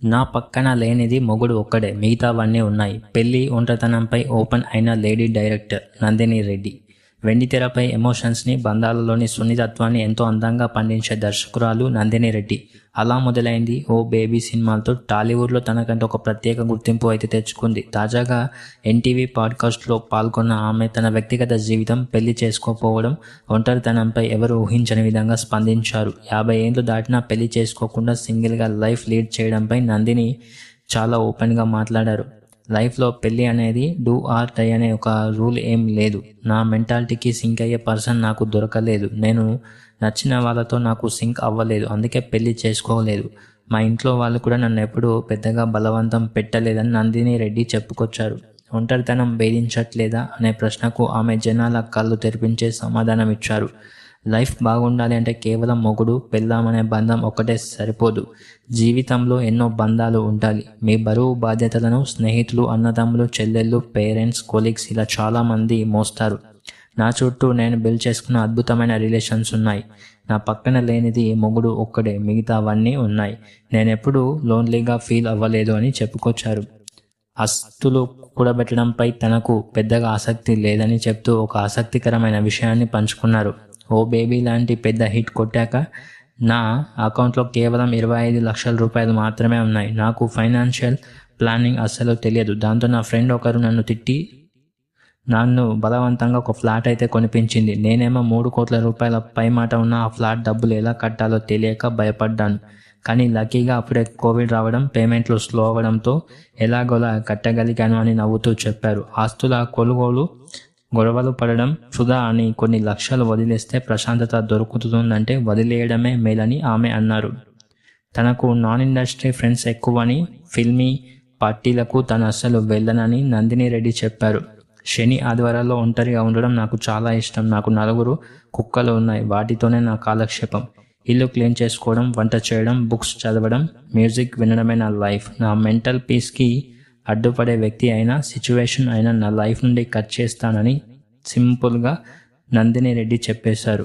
నా పక్కన లేనిది మొగుడు ఒక్కడే, మిగతావన్నీ ఉన్నాయి. పెళ్లి, ఒంటరితనంపై ఓపెన్ అయిన లేడీ డైరెక్టర్ నందిని రెడ్డి. వెండితెరపై ఎమోషన్స్ని, బంధాలలోని సున్నితత్వాన్ని ఎంతో అందంగా పండించే దర్శకురాలు నందిని రెడ్డి. అలా మొదలైంది ఓ బేబీ సినిమాలతో టాలీవుడ్లో తనకంటే ఒక ప్రత్యేక గుర్తింపు అయితే తెచ్చుకుంది. తాజాగా ఎన్టీవీ పాడ్కాస్ట్లో పాల్గొన్న ఆమె తన వ్యక్తిగత జీవితం, పెళ్లి చేసుకోకపోవడం, ఒంటరితనంపై ఎవరు ఊహించని విధంగా స్పందించారు. 50 ఏళ్లు దాటినా పెళ్లి చేసుకోకుండా సింగిల్గా లైఫ్ లీడ్ చేయడంపై నందిని చాలా ఓపెన్గా మాట్లాడారు. లైఫ్లో పెళ్ళి అనేది డూ ఆర్ డై అనే ఒక రూల్ ఏం లేదు. నా మెంటాలిటీకి సింక్ అయ్యే పర్సన్ నాకు దొరకలేదు. నేను నచ్చిన వాళ్ళతో నాకు సింక్ అవ్వలేదు. అందుకే పెళ్ళి చేసుకోలేదు. మా ఇంట్లో వాళ్ళు కూడా నన్ను ఎప్పుడూ పెద్దగా బలవంతం పెట్టలేదని నందిని రెడ్డి చెప్పుకొచ్చారు. ఒంటరితనం వేధించట్లేదా అనే ప్రశ్నకు ఆమె జనాల కళ్ళు తెరిపించే సమాధానం ఇచ్చారు. లైఫ్ బాగుండాలి అంటే కేవలం మొగుడు, పెళ్ళాం అనే బంధం ఒక్కటే సరిపోదు. జీవితంలో ఎన్నో బంధాలు ఉండాలి. మీ బరువు బాధ్యతలను స్నేహితులు, అన్నదమ్ములు, చెల్లెళ్ళు, పేరెంట్స్, కొలీగ్స్ ఇలా చాలామంది మోస్తారు. నా చుట్టూ నేను బిల్డ్ చేసుకున్న అద్భుతమైన రిలేషన్స్ ఉన్నాయి. నా పక్కన లేనిది మొగుడు ఒక్కడే, మిగతావన్నీ ఉన్నాయి. నేనెప్పుడూ లోన్లీగా ఫీల్ అవ్వలేదు అని చెప్పుకొచ్చారు. ఆస్తులు కూడబెట్టడంపై తనకు పెద్దగా ఆసక్తి లేదని చెప్తూ ఒక ఆసక్తికరమైన విషయాన్ని పంచుకున్నారు. ఓ బేబీ లాంటి పెద్ద హిట్ కొట్టాక నా అకౌంట్లో కేవలం 25 లక్షల రూపాయలు మాత్రమే ఉన్నాయి. నాకు ఫైనాన్షియల్ ప్లానింగ్ అస్సలు తెలియదు. దాంతో నా ఫ్రెండ్ ఒకరు నన్ను తిట్టి నన్ను బలవంతంగా ఒక ఫ్లాట్ అయితే కొనిపించింది. నేనేమో 3 కోట్ల రూపాయల పై మాట ఉన్న ఆ ఫ్లాట్ డబ్బులు ఎలా కట్టాలో తెలియక భయపడ్డాను. కానీ లక్కీగా అప్పుడే కోవిడ్ రావడం, పేమెంట్లు స్లో అవ్వడంతో ఎలాగోలా కట్టగలిగాను అని నవ్వుతూ చెప్పారు. ఆస్తుల కొనుగోలు, గొడవలు పడడం వృధా అని కొన్ని లక్షలు వదిలేస్తే ప్రశాంతత దొరుకుతుందంటే వదిలేయడమే మేలని ఆమె అన్నారు. తనకు నాన్ ఇండస్ట్రీ ఫ్రెండ్స్ ఎక్కువని, ఫిల్మీ పార్టీలకు తను అస్సలు వెళ్ళనని నందిని రెడ్డి చెప్పారు. శని, ఆదివారాల్లో ఒంటరిగా ఉండడం నాకు చాలా ఇష్టం. నాకు 4 కుక్కలు ఉన్నాయి. వాటితోనే నా కాలక్షేపం. ఇల్లు క్లీన్ చేసుకోవడం, వంట చేయడం, బుక్స్ చదవడం, మ్యూజిక్ వినడమే నా లైఫ్. నా మెంటల్ పీస్కి అడ్డుపడే వ్యక్తి అయినా, సిచ్యువేషన్ అయినా నా లైఫ్ నుండి కట్ చేస్తానని సింపుల్గా నందిని రెడ్డి చెప్పేశారు.